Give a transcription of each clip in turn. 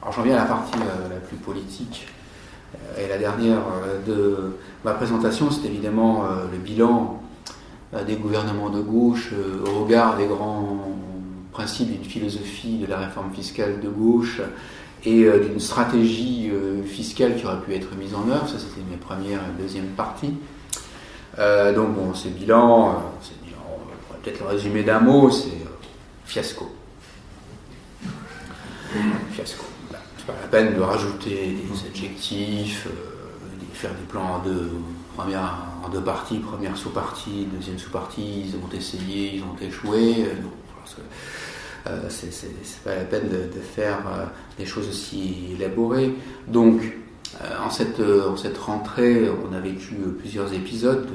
Alors j'en viens à la partie la plus politique. Et la dernière de ma présentation, c'est évidemment le bilan des gouvernements de gauche au regard des grands principes d'une philosophie de la réforme fiscale de gauche et d'une stratégie fiscale qui aurait pu être mise en œuvre. Ça, c'était mes premières et deuxième parties. Donc bon, ces bilans, on va peut-être le résumer d'un mot, c'est fiasco. Fiasco. C'est pas la peine de rajouter des adjectifs, de faire des plans en deux parties, première sous-partie, deuxième sous-partie, ils ont essayé, ils ont échoué. C'est pas la peine de faire des choses aussi élaborées. Donc, en cette rentrée, on a vécu plusieurs épisodes,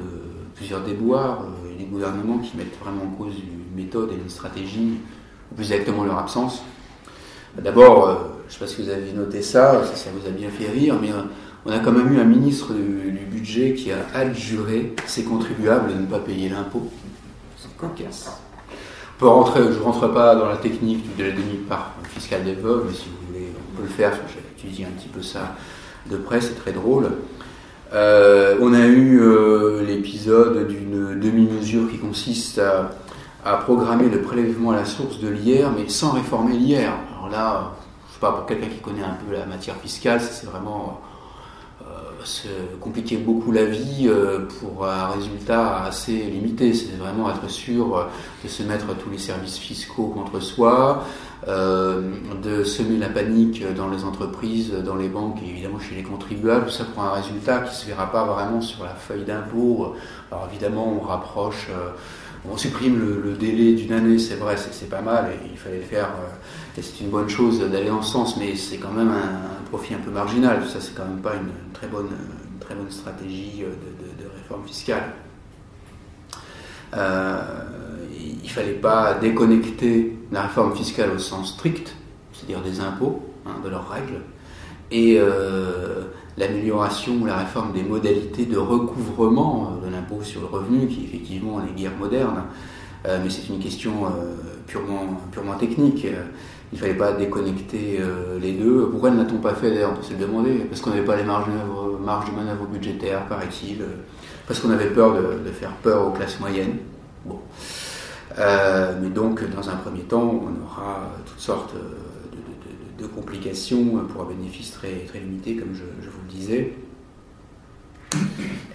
plusieurs déboires, des gouvernements qui mettent vraiment en cause une méthode et une stratégie, ou plus exactement leur absence. D'abord, je ne sais pas si vous avez noté ça vous a bien fait rire, mais on a quand même eu un ministre du budget qui a adjuré ses contribuables de ne pas payer l'impôt. C'est cocasse. Je ne rentre pas dans la technique de la demi-part fiscale des veuves, mais si vous voulez, on peut le faire, parce que j'ai étudié un petit peu ça de près, c'est très drôle. On a eu l'épisode d'une demi-mesure qui consiste à programmer le prélèvement à la source de l'IR, mais sans réformer l'IR. Alors là, je sais pas, pour quelqu'un qui connaît un peu la matière fiscale, c'est vraiment compliquer beaucoup la vie pour un résultat assez limité. C'est vraiment être sûr de se mettre tous les services fiscaux contre soi, de semer la panique dans les entreprises, dans les banques et évidemment chez les contribuables. Tout ça pour un résultat qui ne se verra pas vraiment sur la feuille d'impôt. Alors évidemment, on rapproche... on supprime le délai d'une année, c'est vrai, c'est pas mal, et il fallait le faire, et c'est une bonne chose d'aller dans ce sens, mais c'est quand même un profit un peu marginal. Ça, c'est quand même pas une très bonne stratégie de réforme fiscale. Il fallait pas déconnecter la réforme fiscale au sens strict, c'est-à-dire des impôts, de leurs règles, et l'amélioration ou la réforme des modalités de recouvrement de l'impôt sur le revenu, qui effectivement est guère moderne, mais c'est une question purement technique. Il ne fallait pas déconnecter les deux. Pourquoi ne l'a-t-on pas fait d'ailleurs? On peut se le demander. Parce qu'on n'avait pas les marges de manœuvre budgétaires, paraît-il. Parce qu'on avait peur de faire peur aux classes moyennes. Bon. Mais donc, dans un premier temps, on aura toutes sortes de complications pour un bénéfice très, très limité, comme je vous le disais.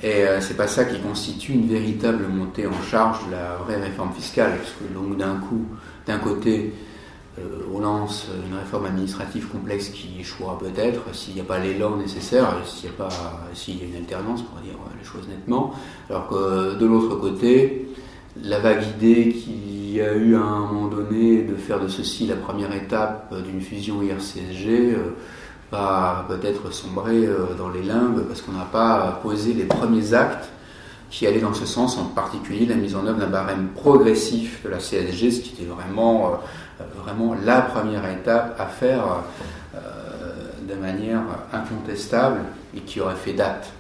Et c'est pas ça qui constitue une véritable montée en charge de la vraie réforme fiscale, parce que donc d'un côté, on lance une réforme administrative complexe qui échouera peut-être s'il n'y a pas l'élan nécessaire, s'il y a une alternance, pour dire les choses nettement, alors que de l'autre côté, la vague idée qu'il y a eu à un moment donné de faire de ceci la première étape d'une fusion IR-CSG va peut-être sombrer dans les limbes parce qu'on n'a pas posé les premiers actes qui allaient dans ce sens, en particulier la mise en œuvre d'un barème progressif de la CSG, ce qui était vraiment la première étape à faire de manière incontestable et qui aurait fait date.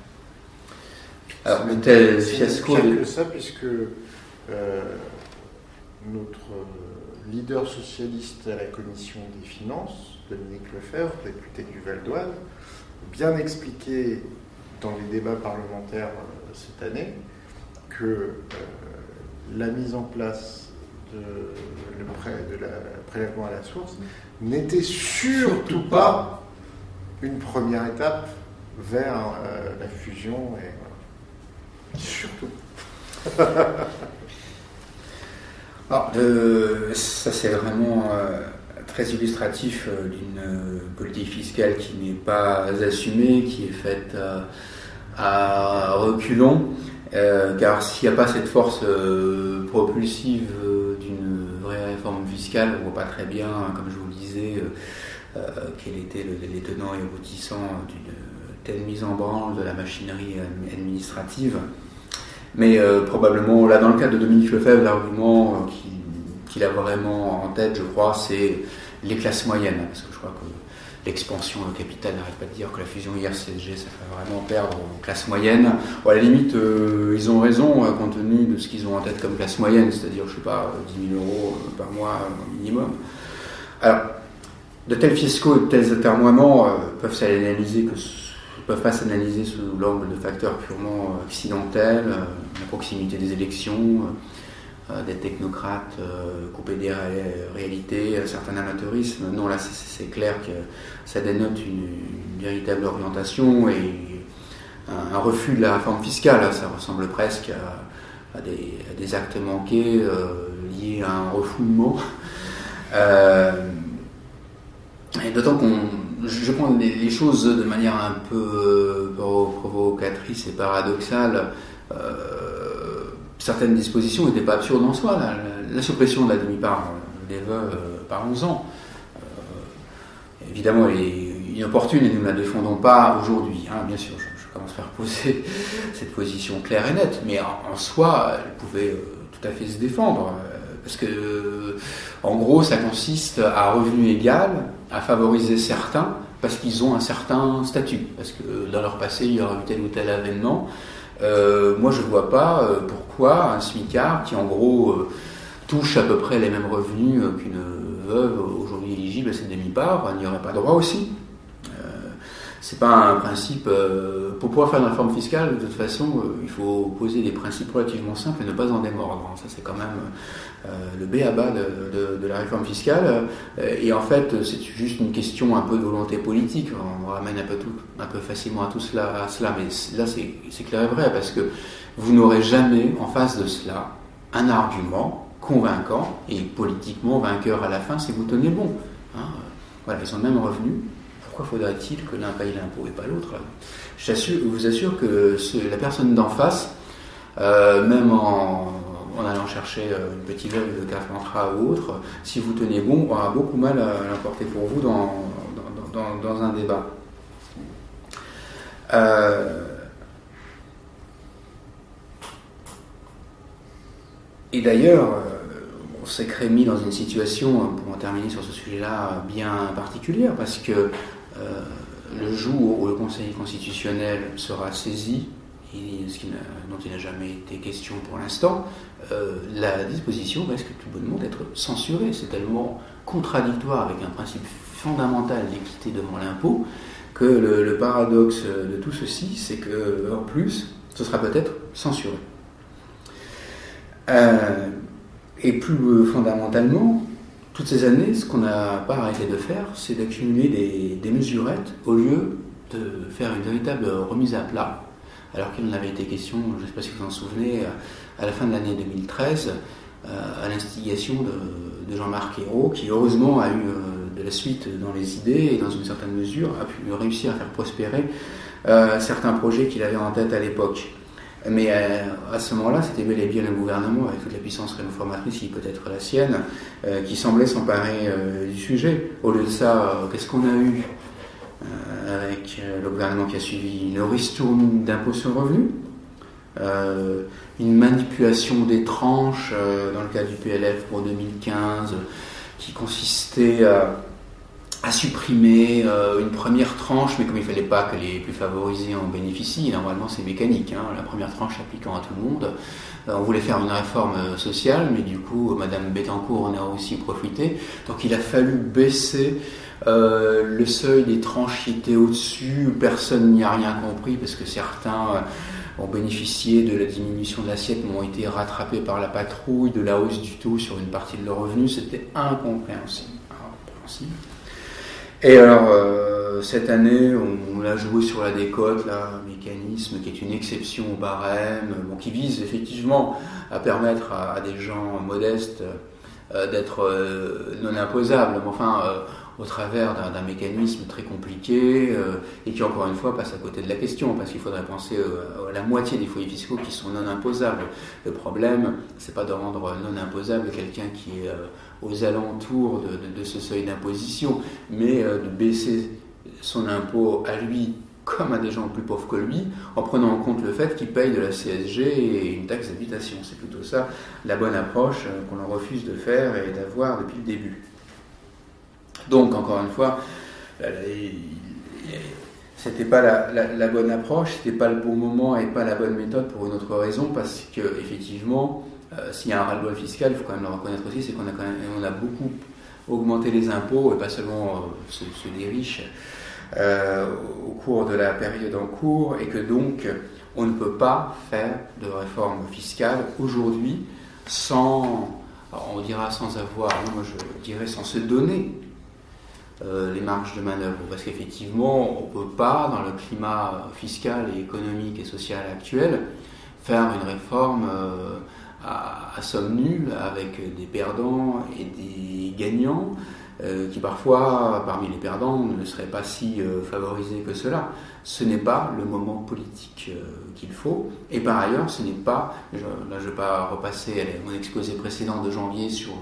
Alors, le tel fiasco... C'est que ça, puisque notre leader socialiste à la commission des finances, Dominique Lefebvre, député du Val-d'Oise, a bien expliqué dans les débats parlementaires cette année que la mise en place de la prélèvement à la source n'était surtout pas une première étape vers la fusion. Et voilà. Surtout. Alors, ça c'est vraiment très illustratif d'une politique fiscale qui n'est pas assumée, qui est faite à reculons, car s'il n'y a pas cette force propulsive d'une vraie réforme fiscale, on ne voit pas très bien, comme je vous le disais, quel était les tenants et aboutissants d'une telle mise en branle de la machinerie administrative. Mais probablement, là, dans le cas de Dominique Lefebvre, l'argument qu'il a vraiment en tête, je crois, c'est les classes moyennes. Parce que je crois que l'expansion capitale n'arrête pas de dire que la fusion IR-CSG, ça fait vraiment perdre aux classes moyennes. Bon, à la limite, ils ont raison, compte tenu de ce qu'ils ont en tête comme classe moyenne, c'est-à-dire, je sais pas, 10 000 € par mois minimum. Alors, de tels fiscaux et de tels atermoiements peuvent pas s'analyser sous l'angle de facteurs purement accidentels, la proximité des élections, des technocrates coupés des réalités, un certain amateurisme. Non, là c'est clair que ça dénote une véritable orientation et un refus de la réforme fiscale. Ça ressemble presque à des actes manqués liés à un refoulement. Et d'autant je prends les choses de manière un peu provocatrice et paradoxale. Certaines dispositions n'étaient pas absurdes en soi. La suppression de la demi-part des veuves, parlons-en. Évidemment, elle est inopportune et nous ne la défendons pas aujourd'hui. Bien sûr, je commence par poser cette position claire et nette, mais en soi, elle pouvait tout à fait se défendre. Parce que, en gros, ça consiste à revenu égal, à favoriser certains, parce qu'ils ont un certain statut. Parce que dans leur passé, il y aura eu tel ou tel événement. Moi, je ne vois pas pourquoi un smicard qui, en gros, touche à peu près les mêmes revenus qu'une veuve aujourd'hui éligible à cette demi-part, n'y aurait pas droit aussi. C'est pas un principe. Pour pouvoir faire une réforme fiscale, de toute façon, il faut poser des principes relativement simples et ne pas en démordre. Ça, c'est quand même le b.a.-ba de la réforme fiscale. Et en fait, c'est juste une question un peu de volonté politique. On ramène un peu facilement à cela. Mais là, c'est clair et vrai, parce que vous n'aurez jamais en face de cela un argument convaincant et politiquement vainqueur à la fin si vous tenez bon. Voilà, ils ont le même revenu. Pourquoi faudrait-il que l'un paye l'impôt et pas l'autre? Je vous assure que la personne d'en face, même en allant chercher une petite veuve de Carpentras ou autre, si vous tenez bon, aura beaucoup mal à l'emporter pour vous dans un débat. Et d'ailleurs, on s'est mis dans une situation, pour en terminer sur ce sujet-là, bien particulière, parce que le jour où le Conseil constitutionnel sera saisi, dont il n'a jamais été question pour l'instant, la disposition risque tout bonnement d'être censurée. C'est tellement contradictoire avec un principe fondamental d'équité devant l'impôt que le paradoxe de tout ceci, c'est que en plus, ce sera peut-être censuré. Et plus fondamentalement, toutes ces années, ce qu'on n'a pas arrêté de faire, c'est d'accumuler des mesurettes au lieu de faire une véritable remise à plat. Alors qu'il en avait été question, je ne sais pas si vous en souvenez, à la fin de l'année 2013, à l'instigation de Jean-Marc Ayrault, qui heureusement a eu de la suite dans les idées et dans une certaine mesure a pu réussir à faire prospérer certains projets qu'il avait en tête à l'époque. Mais à ce moment-là, c'était bel et bien le gouvernement, avec toute la puissance réformatrice qui peut être la sienne, qui semblait s'emparer du sujet. Au lieu de ça, qu'est-ce qu'on a eu avec le gouvernement qui a suivi? Une ristourne d'impôt sur le revenu, une manipulation des tranches dans le cas du PLF pour 2015, qui consistait à supprimer une première tranche, mais comme il ne fallait pas que les plus favorisés en bénéficient, normalement c'est mécanique, la première tranche appliquant à tout le monde. On voulait faire une réforme sociale, mais du coup, Madame Bettencourt en a aussi profité. Donc il a fallu baisser le seuil des tranches qui étaient au-dessus. Personne n'y a rien compris, parce que certains ont bénéficié de la diminution de l'assiette, mais ont été rattrapés par la patrouille, de la hausse du taux sur une partie de leurs revenus. C'était incompréhensible. Et alors, cette année, on a joué sur la décote, là, un mécanisme qui est une exception au barème, qui vise effectivement à permettre à des gens modestes d'être non imposables, mais enfin, au travers d'un mécanisme très compliqué et qui, encore une fois, passe à côté de la question, parce qu'il faudrait penser à la moitié des foyers fiscaux qui sont non imposables. Le problème, c'est pas de rendre non imposable quelqu'un qui est aux alentours de ce seuil d'imposition, mais de baisser son impôt à lui comme à des gens plus pauvres que lui, en prenant en compte le fait qu'il paye de la CSG et une taxe d'habitation. C'est plutôt ça la bonne approche qu'on leur refuse de faire et d'avoir depuis le début. Donc, encore une fois, c'était pas la bonne approche, c'était pas le bon moment et pas la bonne méthode pour une autre raison, parce que effectivement, s'il y a un ras-le-bol fiscal, il faut quand même le reconnaître aussi, c'est qu'on a beaucoup augmenter les impôts, et pas seulement ceux des riches, au cours de la période en cours, et que donc on ne peut pas faire de réforme fiscale aujourd'hui sans, on dira sans avoir, moi je dirais sans se donner les marges de manœuvre, parce qu'effectivement on ne peut pas, dans le climat fiscal et économique et social actuel, faire une réforme à somme nulle avec des perdants et des gagnants qui parfois, parmi les perdants, ne seraient pas si favorisés que cela. Ce n'est pas le moment politique qu'il faut. Et par ailleurs, ce n'est pas, là je ne vais pas repasser mon exposé précédent de janvier sur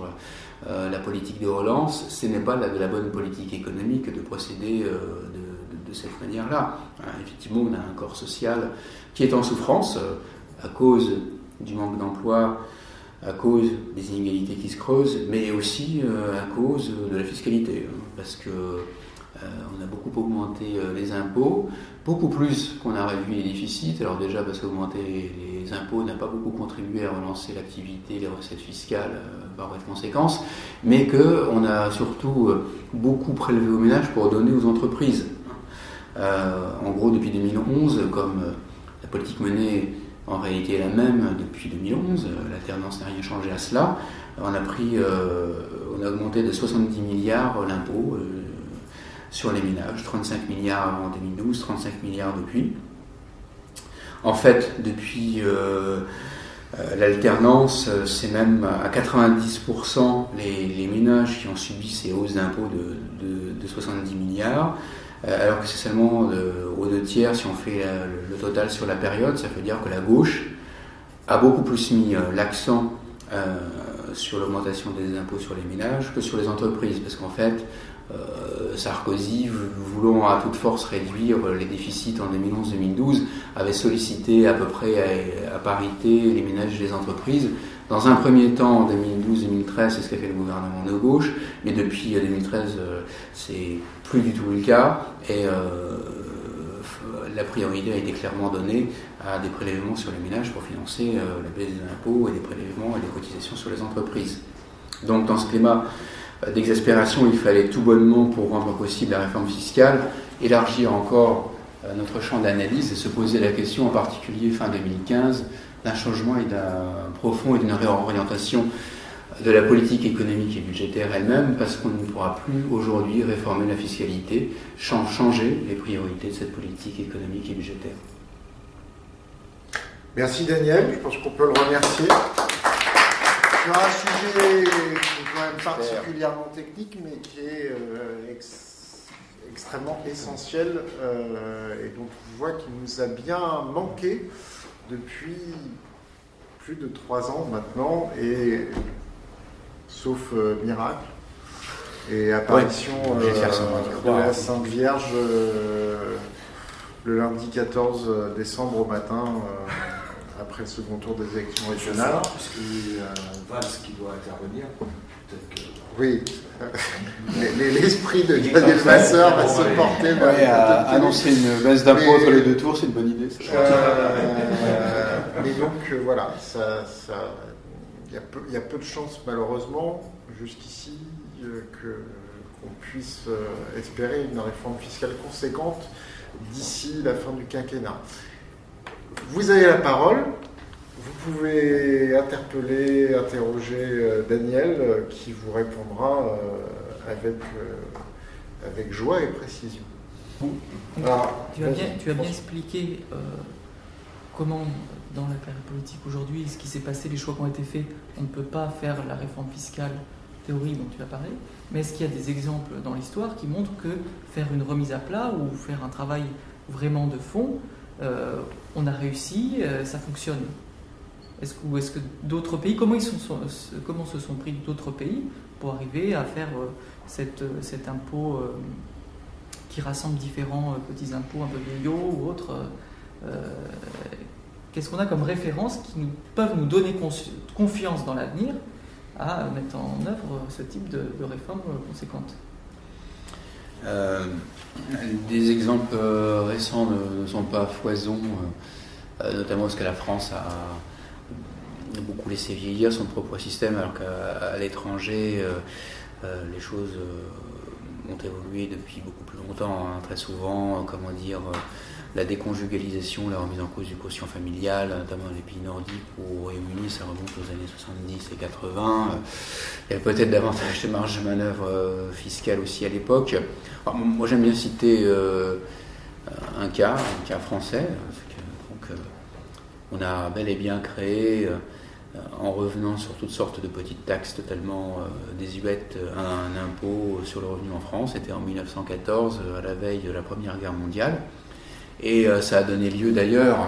la politique de relance, ce n'est pas de la bonne politique économique de procéder de cette manière-là. Effectivement, on a un corps social qui est en souffrance à cause du manque d'emploi, à cause des inégalités qui se creusent, mais aussi à cause de la fiscalité, parce que on a beaucoup augmenté les impôts, beaucoup plus qu'on a réduit les déficits. Alors déjà parce qu'augmenter les impôts n'a pas beaucoup contribué à relancer l'activité, les recettes fiscales par voie de conséquence, mais qu'on a surtout beaucoup prélevé aux ménages pour donner aux entreprises. En gros, depuis 2011, comme la politique menée en réalité est la même depuis 2011, l'alternance n'a rien changé à cela. On a augmenté de 70 milliards l'impôt sur les ménages, 35 milliards en 2012, 35 milliards depuis. En fait, depuis l'alternance, c'est même à 90% les ménages qui ont subi ces hausses d'impôts de 70 milliards. Alors que c'est seulement aux 2/3 si on fait le total sur la période. Ça veut dire que la gauche a beaucoup plus mis l'accent sur l'augmentation des impôts sur les ménages que sur les entreprises, parce qu'en fait Sarkozy, voulant à toute force réduire les déficits en 2011-2012, avait sollicité à peu près à parité les ménages et les entreprises. Dans un premier temps, en 2012-2013, c'est ce qu'a fait le gouvernement de gauche, mais depuis 2013, c'est plus du tout le cas, et la priorité a été clairement donnée à des prélèvements sur les ménages pour financer la baisse des impôts et des prélèvements et des cotisations sur les entreprises. Donc dans ce climat d'exaspération, il fallait tout bonnement, pour rendre possible la réforme fiscale, élargir encore notre champ d'analyse et se poser la question, en particulier fin 2015, d'un changement et d'un profond et d'une réorientation de la politique économique et budgétaire elle-même, parce qu'on ne pourra plus aujourd'hui réformer la fiscalité, changer les priorités de cette politique économique et budgétaire. Merci Daniel, je pense qu'on peut le remercier. Sur un sujet qui est quand même particulièrement technique, mais qui est extrêmement essentiel et dont on voit qu'il nous a bien manqué depuis plus de 3 ans maintenant, et sauf miracle et apparition de la Sainte Vierge le lundi 14 décembre au matin après le second tour des élections régionales. Puisqu'il y a Valls qui doit intervenir, peut-être que... Oui, l'esprit de Daniel Vasseur va se porter. Annoncer une baisse d'impôt entre les 2 tours, c'est une bonne idée. Mais donc voilà, il y a peu de chances malheureusement jusqu'ici qu'on puisse espérer une réforme fiscale conséquente d'ici la fin du quinquennat. Vous avez la parole. Vous pouvez interroger Daniel qui vous répondra avec joie et précision. Tu as bien expliqué comment, dans la carrière politique aujourd'hui, ce qui s'est passé, les choix qui ont été faits, on ne peut pas faire la réforme fiscale théorie dont tu as parlé, mais est-ce qu'il y a des exemples dans l'histoire qui montrent que faire une remise à plat ou faire un travail vraiment de fond, on a réussi, ça fonctionne? Est-ce que d'autres pays, comment se sont pris d'autres pays pour arriver à faire cet impôt qui rassemble différents petits impôts un peu vieillots ou autres qu'est-ce qu'on a comme références qui peuvent nous donner confiance dans l'avenir à mettre en œuvre ce type de réforme conséquente? Des exemples récents ne sont pas à foison, notamment parce que la France a beaucoup laissé vieillir son propre système, alors qu'à l'étranger, les choses ont évolué depuis beaucoup plus longtemps, hein, très souvent, la déconjugalisation, la remise en cause du quotient familial, notamment dans les pays nordiques ou au Royaume-Uni, ça remonte aux années 70 et 80. Il y a peut-être davantage de marge de manœuvre fiscale aussi à l'époque. Alors, moi, j'aime bien citer un cas français. Donc, on a bel et bien créé, en revenant sur toutes sortes de petites taxes totalement désuètes, un impôt sur le revenu en France. C'était en 1914, à la veille de la Première Guerre mondiale. Et ça a donné lieu d'ailleurs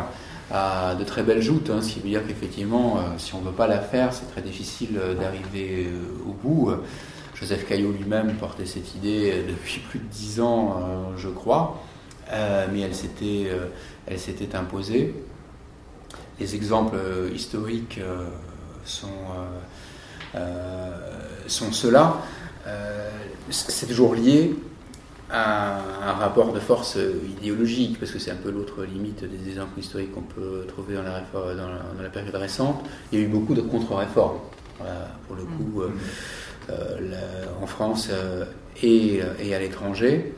à de très belles joutes, ce qui veut dire qu'effectivement, si on ne veut pas la faire, c'est très difficile d'arriver au bout. Joseph Caillaux lui-même portait cette idée depuis plus de 10 ans, je crois, mais elle s'était imposée. Les exemples historiques sont ceux-là. C'est toujours lié à un rapport de force idéologique, parce que c'est un peu l'autre limite des exemples historiques qu'on peut trouver dans la période récente. Il y a eu beaucoup de contre-réformes, pour le coup, en France et à l'étranger.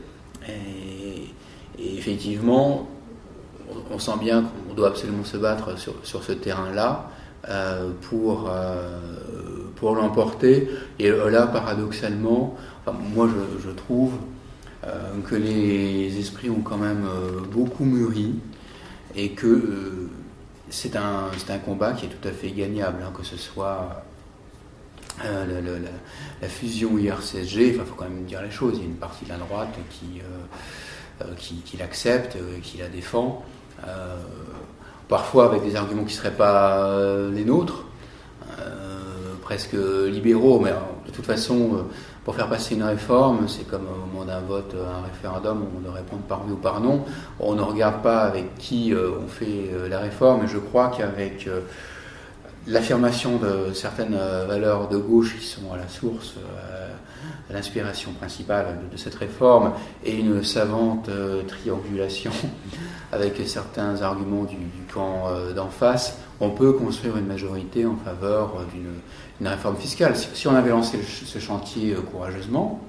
Et effectivement, on sent bien qu'on doit absolument se battre sur ce terrain-là pour l'emporter. Et là, paradoxalement, moi je trouve que les esprits ont quand même beaucoup mûri et que c'est un combat qui est tout à fait gagnable, que ce soit la fusion IR-CSG. Il faut quand même dire les choses. Il y a une partie de la droite qui l'accepte, qui la défend, parfois avec des arguments qui ne seraient pas les nôtres, presque libéraux, mais de toute façon, pour faire passer une réforme, c'est comme au moment d'un vote, un référendum, où on doit répondre par oui ou par non. On ne regarde pas avec qui on fait la réforme, et je crois qu'avec l'affirmation de certaines valeurs de gauche qui sont à la source, à l'inspiration principale de cette réforme, et une savante triangulation avec certains arguments du camp d'en face, on peut construire une majorité en faveur d'une réforme fiscale. Si on avait lancé ce chantier courageusement,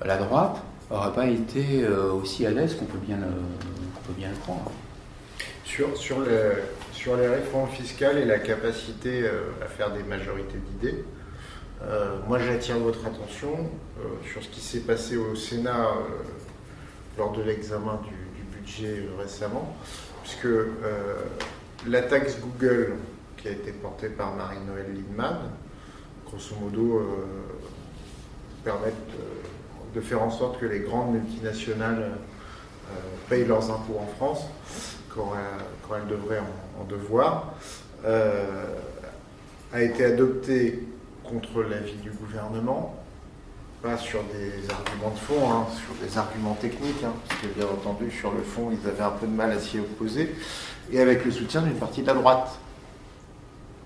la droite n'aurait pas été aussi à l'aise qu'on peut bien le croire. Sur les réformes fiscales et la capacité à faire des majorités d'idées, moi j'attire votre attention sur ce qui s'est passé au Sénat lors de l'examen du budget récemment, puisque la taxe Google qui a été portée par Marie-Noëlle Lienemann, grosso modo, permet de faire en sorte que les grandes multinationales payent leurs impôts en France quand elles devraient en devoir, a été adoptée contre l'avis du gouvernement, pas sur des arguments de fond, sur des arguments techniques, parce que bien entendu sur le fond ils avaient un peu de mal à s'y opposer, et avec le soutien d'une partie de la droite,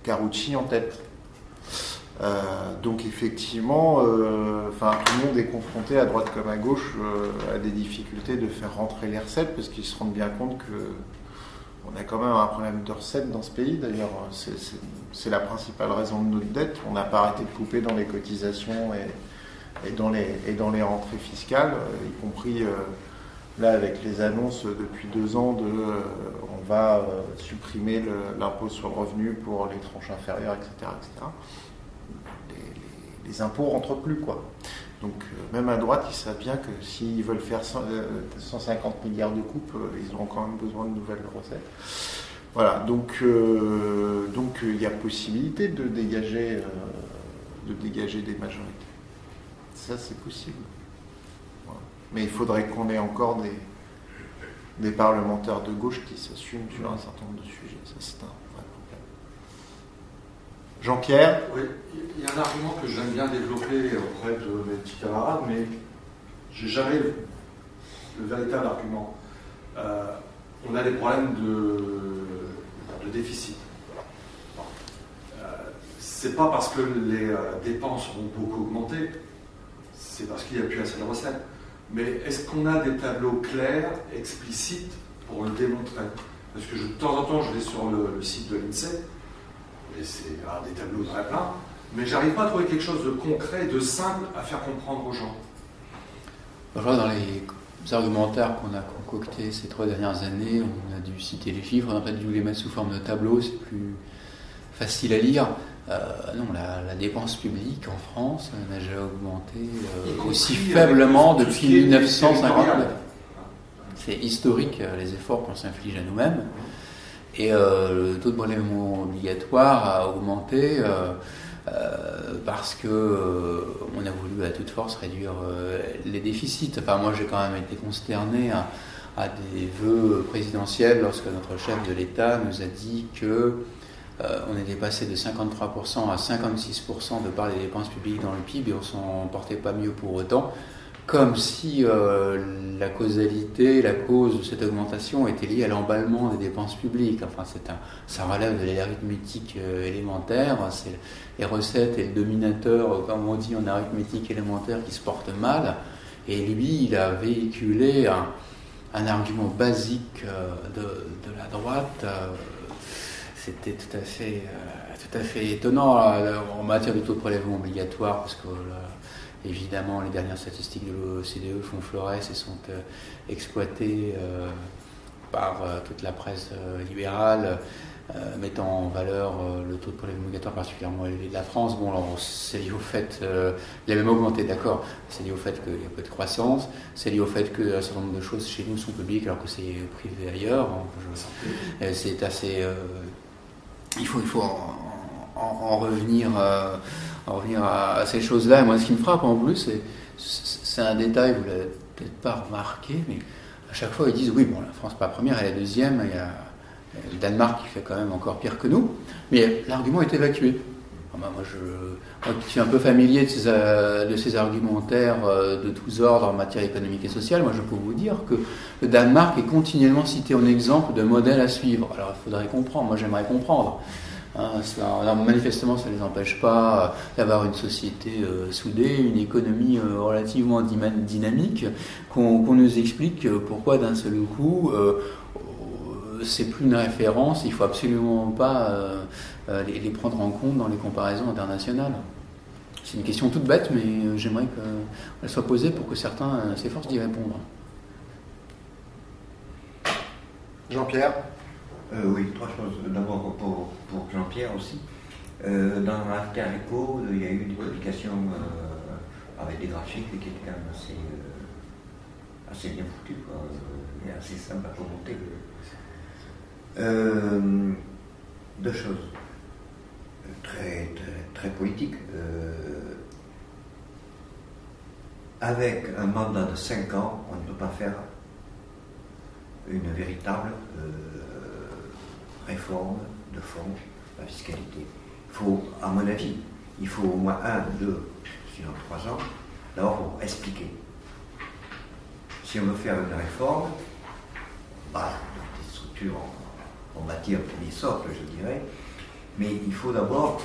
Carucci en tête. Donc effectivement, tout le monde est confronté à droite comme à gauche à des difficultés de faire rentrer les recettes, parce qu'ils se rendent bien compte qu'on a quand même un problème de recettes dans ce pays. D'ailleurs, c'est la principale raison de notre dette. On n'a pas arrêté de couper dans les cotisations et dans les rentrées fiscales, y compris là avec les annonces depuis 2 ans on va supprimer l'impôt sur le revenu pour les tranches inférieures, etc. Les impôts ne rentrent plus, quoi. Donc même à droite, ils savent bien que s'ils veulent faire 150 milliards de coupes, ils auront quand même besoin de nouvelles recettes. Voilà, donc il y a possibilité de dégager des majorités. Ça, c'est possible. Voilà. Mais il faudrait qu'on ait encore des parlementaires de gauche qui s'assument sur un certain nombre de sujets. Ça, c'est un vrai problème. Jean-Pierre ? Oui, il y a un argument que j'aime bien développer auprès de mes petits camarades, mais j'ai jamais le véritable argument. On a des problèmes de déficit. C'est pas parce que les dépenses ont beaucoup augmenté, c'est parce qu'il n'y a plus assez de recettes. Mais est-ce qu'on a des tableaux clairs, explicites, pour le démontrer ? Parce que de temps en temps, je vais sur le site de l'INSEE, et c'est des tableaux très pleins, mais j'arrive pas à trouver quelque chose de concret, de simple à faire comprendre aux gens. Je vois dans les argumentaires qu'on a concoctés ces 3 dernières années, on a dû citer les chiffres, on a peut-être dû les mettre sous forme de tableau, c'est plus facile à lire. Non, la dépense publique en France n'a jamais augmenté aussi faiblement depuis 1959. C'est historique les efforts qu'on s'inflige à nous-mêmes. Et le taux de prélèvement obligatoire a augmenté parce que on a voulu à toute force réduire les déficits. Enfin, moi, j'ai quand même été consterné à des vœux présidentiels lorsque notre chef de l'État nous a dit que on était passé de 53% à 56% de part des dépenses publiques dans le PIB et on s'en portait pas mieux pour autant, comme si la causalité, la cause de cette augmentation était liée à l'emballement des dépenses publiques. Enfin, ça relève de l'arithmétique élémentaire, c'est les recettes et le dominateur, comme on dit en arithmétique élémentaire, qui se portent mal, et lui, il a véhiculé un argument basique de la droite. C'était tout à fait étonnant en matière de taux de prélèvement obligatoire, parce que évidemment les dernières statistiques de l'OCDE font florès et sont exploitées par toute la presse libérale, mettant en valeur le taux de prélèvement obligatoire particulièrement élevé de la France. Bon, alors c'est lié au fait, il a même augmenté, d'accord, c'est lié au fait qu'il y a peu de croissance, c'est lié au fait qu'un certain nombre de choses chez nous sont publiques alors que c'est privé ailleurs. C'est assez... Il faut en revenir à ces choses-là. Et moi, ce qui me frappe en plus, c'est un détail, vous ne l'avez peut-être pas remarqué, mais à chaque fois, ils disent oui, bon, la France n'est pas première, elle est deuxième, il y a le Danemark qui fait quand même encore pire que nous, mais l'argument est évacué. Moi, qui suis un peu familier de ces argumentaires de tous ordres en matière économique et sociale, moi je peux vous dire que le Danemark est continuellement cité en exemple de modèle à suivre. Alors il faudrait comprendre, moi j'aimerais comprendre. Alors, manifestement, ça ne les empêche pas d'avoir une société soudée, une économie relativement dynamique, qu'on nous explique pourquoi d'un seul coup c'est plus une référence, il ne faut absolument pas les prendre en compte dans les comparaisons internationales. C'est une question toute bête, mais j'aimerais qu'elle soit posée pour que certains s'efforcent d'y répondre. Jean-Pierre ? Oui, 3 choses. D'abord pour Jean-Pierre aussi. Dans l'affaire Echo, il y a eu des publications avec des graphiques qui étaient quand même assez bien foutus, et assez simple à commenter. 2 choses très politiques. Avec un mandat de 5 ans, on ne peut pas faire une véritable réforme de fond de la fiscalité. Il faut, à mon avis, il faut au moins 1, 2, sinon 3 ans, d'abord pour expliquer. Si on veut faire une réforme, des structures en bâtir toutes les sortes, je dirais, mais il faut d'abord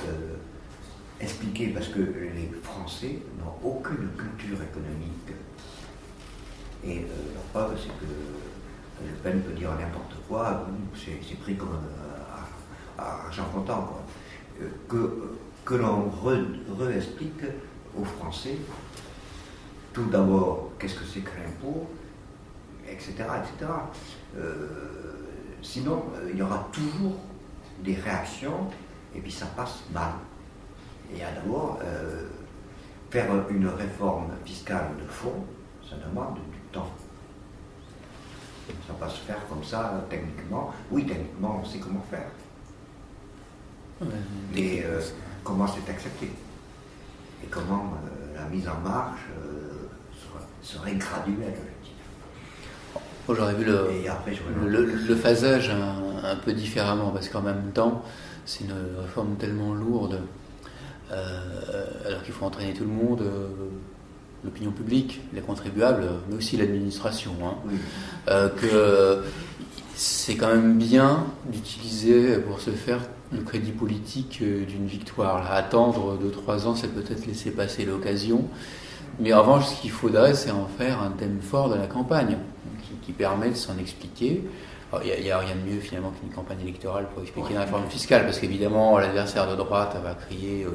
expliquer, parce que les Français n'ont aucune culture économique. Et la preuve, c'est que Le Pen peut dire n'importe quoi, c'est pris comme à argent comptant, quoi. Que l'on réexplique aux Français, tout d'abord, qu'est-ce que c'est que l'impôt, etc. etc. Sinon, il y aura toujours des réactions, et puis ça passe mal. Et d'abord, faire une réforme fiscale de fond, ça demande du temps. Ça va pas se faire comme ça, techniquement. Oui, techniquement, on sait comment faire. Mais comment c'est accepté? Et comment la mise en marche serait graduelle, je dis. J'aurais vu le phasage un peu différemment, parce qu'en même temps, c'est une réforme tellement lourde, alors qu'il faut entraîner tout le monde, l'opinion publique, les contribuables, mais aussi l'administration, Oui. Que c'est quand même bien d'utiliser pour se faire le crédit politique d'une victoire. Là, attendre 2-3 ans, c'est peut-être laisser passer l'occasion, mais en revanche, ce qu'il faudrait, c'est en faire un thème fort de la campagne, qui permet de s'en expliquer, Il n'y a rien de mieux finalement qu'une campagne électorale pour expliquer la réforme fiscale, parce qu'évidemment l'adversaire de droite va crier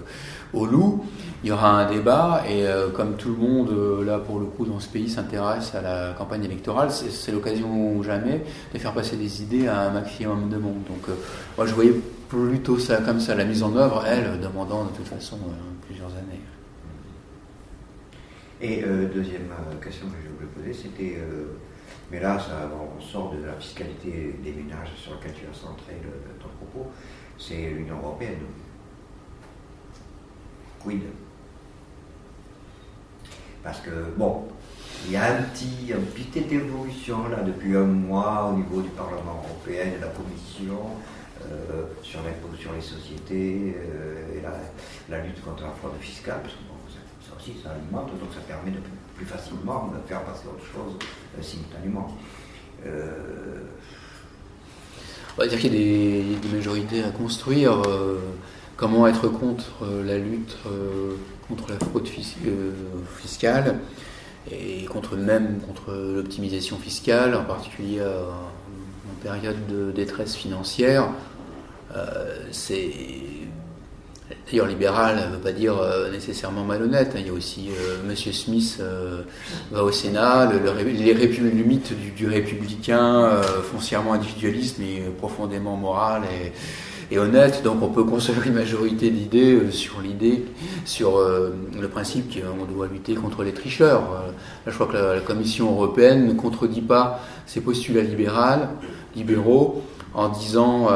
au loup, il y aura un débat, et comme tout le monde là pour le coup dans ce pays s'intéresse à la campagne électorale, c'est l'occasion ou jamais de faire passer des idées à un maximum de monde. Donc moi je voyais plutôt ça comme ça, la mise en œuvre, elle, demandant de toute façon plusieurs années. Et deuxième question que je voulais poser, c'était... mais là, on sort de la fiscalité des ménages sur laquelle tu as centré ton propos, c'est l'Union européenne. Quid? Parce que, bon, il y a une petite évolution là depuis un mois au niveau du Parlement européen et de la Commission sur l'impôt sur les sociétés et la lutte contre la fraude fiscale, parce que bon, ça aussi, ça alimente, donc ça permet de plus facilement de faire passer autre chose simultanément. On va dire qu'il y a des majorités à construire. Comment être contre la lutte contre la fraude fiscale et contre l'optimisation fiscale, en particulier en période de détresse financière. D'ailleurs, libéral ne veut pas dire nécessairement malhonnête. Il y a aussi Monsieur Smith va au Sénat, le mythe du républicain foncièrement individualiste mais profondément moral et honnête. Donc on peut construire une majorité d'idées sur le principe qu'on doit lutter contre les tricheurs. Là, je crois que la Commission européenne ne contredit pas ces postulats libéraux en disant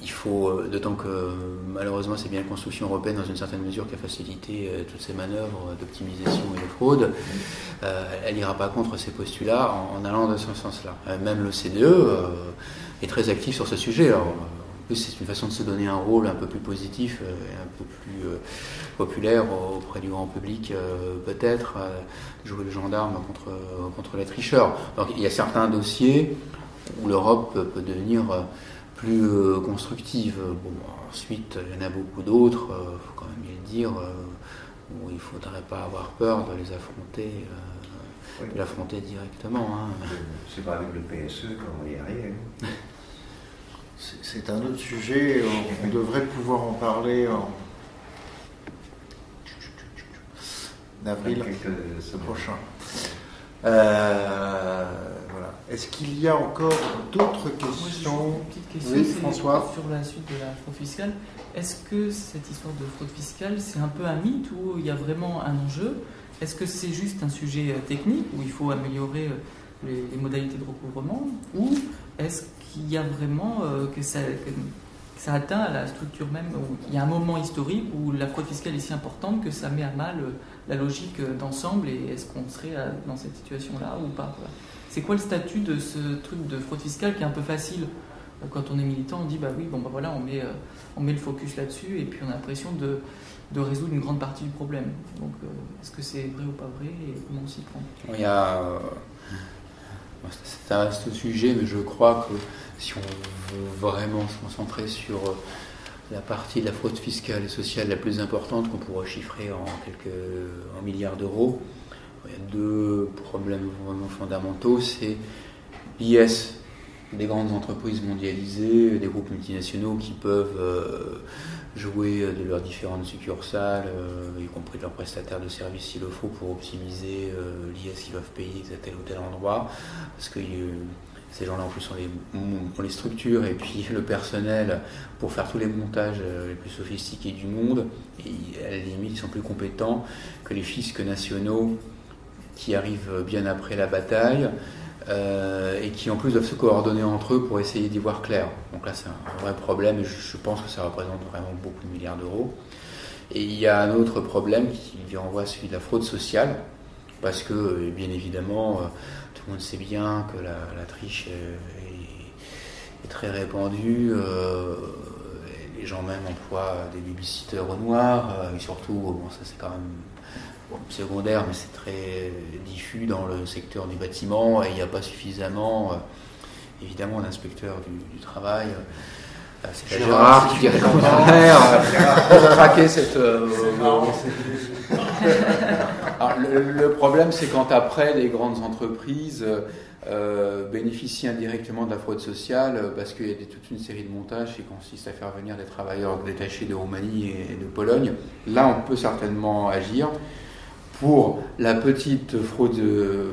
il faut, d'autant que malheureusement c'est bien la construction européenne dans une certaine mesure qui a facilité toutes ces manœuvres d'optimisation et de fraude, elle n'ira pas contre ces postulats en allant dans ce sens-là. Même l'OCDE est très actif sur ce sujet. Alors, en plus c'est une façon de se donner un rôle un peu plus positif et un peu plus populaire auprès du grand public, peut-être, jouer le gendarme contre les tricheurs. Donc il y a certains dossiers où l'Europe peut devenir plus constructive. Bon, ensuite, il y en a beaucoup d'autres, il faut quand même bien le dire, où il ne faudrait pas avoir peur de les affronter, de l'affronter directement. Hein. C'est pas avec le PSE qu'on va y arriver. C'est un autre sujet, on devrait pouvoir en parler en avril prochain. Voilà. Est-ce qu'il y a encore d'autres questions? Moi, une petite question, oui, François. Sur la suite de la fraude fiscale. Est-ce que cette histoire de fraude fiscale, c'est un peu un mythe où il y a vraiment un enjeu? Est-ce que c'est juste un sujet technique où il faut améliorer les modalités de recouvrement? Ou est-ce qu'il y a vraiment que ça atteint à la structure même, où il y a un moment historique où la fraude fiscale est si importante que ça met à mal la logique d'ensemble, et est-ce qu'on serait dans cette situation-là ou pas? Voilà. C'est quoi le statut de ce truc de fraude fiscale qui est un peu facile? Quand on est militant, on dit bah oui, bon bah voilà, on met le focus là-dessus et puis on a l'impression de résoudre une grande partie du problème. Donc est-ce que c'est vrai ou pas vrai et comment on s'y prend? Il y a... C'est un vaste sujet, mais je crois que si on veut vraiment se concentrer sur la partie de la fraude fiscale et sociale la plus importante qu'on pourrait chiffrer en milliards d'euros, il y a deux problèmes vraiment fondamentaux. C'est l'IS des grandes entreprises mondialisées, des groupes multinationaux qui peuvent jouer de leurs différentes succursales, y compris de leurs prestataires de services s'il le faut, pour optimiser l'IS qu'ils doivent payer à tel ou tel endroit, parce que ces gens-là en plus ont les structures et puis le personnel pour faire tous les montages les plus sophistiqués du monde, et à la limite ils sont plus compétents que les fiscs nationaux qui arrivent bien après la bataille, et qui en plus doivent se coordonner entre eux pour essayer d'y voir clair. Donc là c'est un vrai problème, et je pense que ça représente vraiment beaucoup de milliards d'euros. Et il y a un autre problème qui renvoie à celui de la fraude sociale, parce que bien évidemment tout le monde sait bien que la triche est très répandue, les gens même emploient des babysitters au noir, et surtout, bon, ça c'est quand même secondaire, mais c'est très diffus dans le secteur du bâtiment, et il n'y a pas suffisamment évidemment d'inspecteurs du travail. C'est Gérard qui dirait le contraire pour traquer cette... Alors, le problème, c'est quand après les grandes entreprises bénéficient indirectement de la fraude sociale parce qu'il y a toute une série de montages qui consistent à faire venir des travailleurs détachés de Roumanie et de Pologne. Là, on peut certainement agir. Pour la petite fraude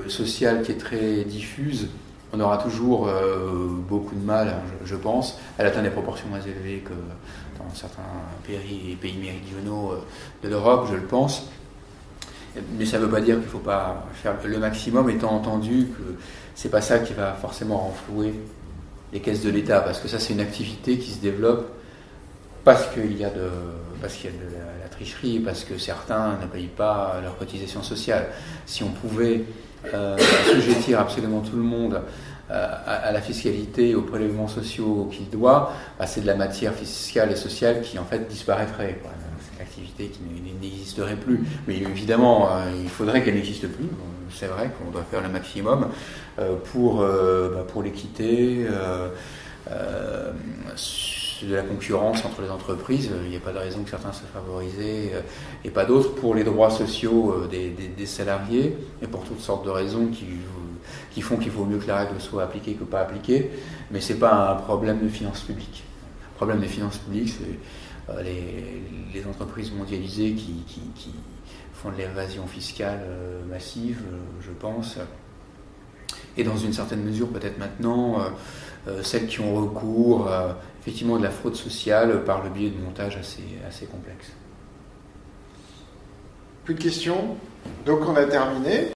sociale qui est très diffuse, on aura toujours beaucoup de mal, je pense. Elle atteint des proportions moins élevées que dans certains pays méridionaux de l'Europe, je le pense. Mais ça ne veut pas dire qu'il ne faut pas faire le maximum, étant entendu que c'est pas ça qui va forcément renflouer les caisses de l'État, parce que ça c'est une activité qui se développe parce qu'il y a de la tricherie, parce que certains ne payent pas leur cotisation sociale. Si on pouvait assujettir absolument tout le monde à la fiscalité, aux prélèvements sociaux qu'il doit, c'est de la matière fiscale et sociale qui en fait disparaîtrait, quoi. C'est une activité qui n'existerait plus. Mais évidemment, il faudrait qu'elle n'existe plus. C'est vrai qu'on doit faire le maximum pour l'équité, de la concurrence entre les entreprises. Il n'y a pas de raison que certains soient favorisés et pas d'autres, pour les droits sociaux des salariés, et pour toutes sortes de raisons qui font qu'il vaut mieux que la règle soit appliquée que pas appliquée. Mais ce n'est pas un problème de finances publiques. Le problème des finances publiques, c'est les entreprises mondialisées qui font de l'évasion fiscale massive, je pense, et dans une certaine mesure peut-être maintenant celles qui ont recours effectivement de la fraude sociale par le biais de montages assez complexes. Plus de questions? Donc on a terminé.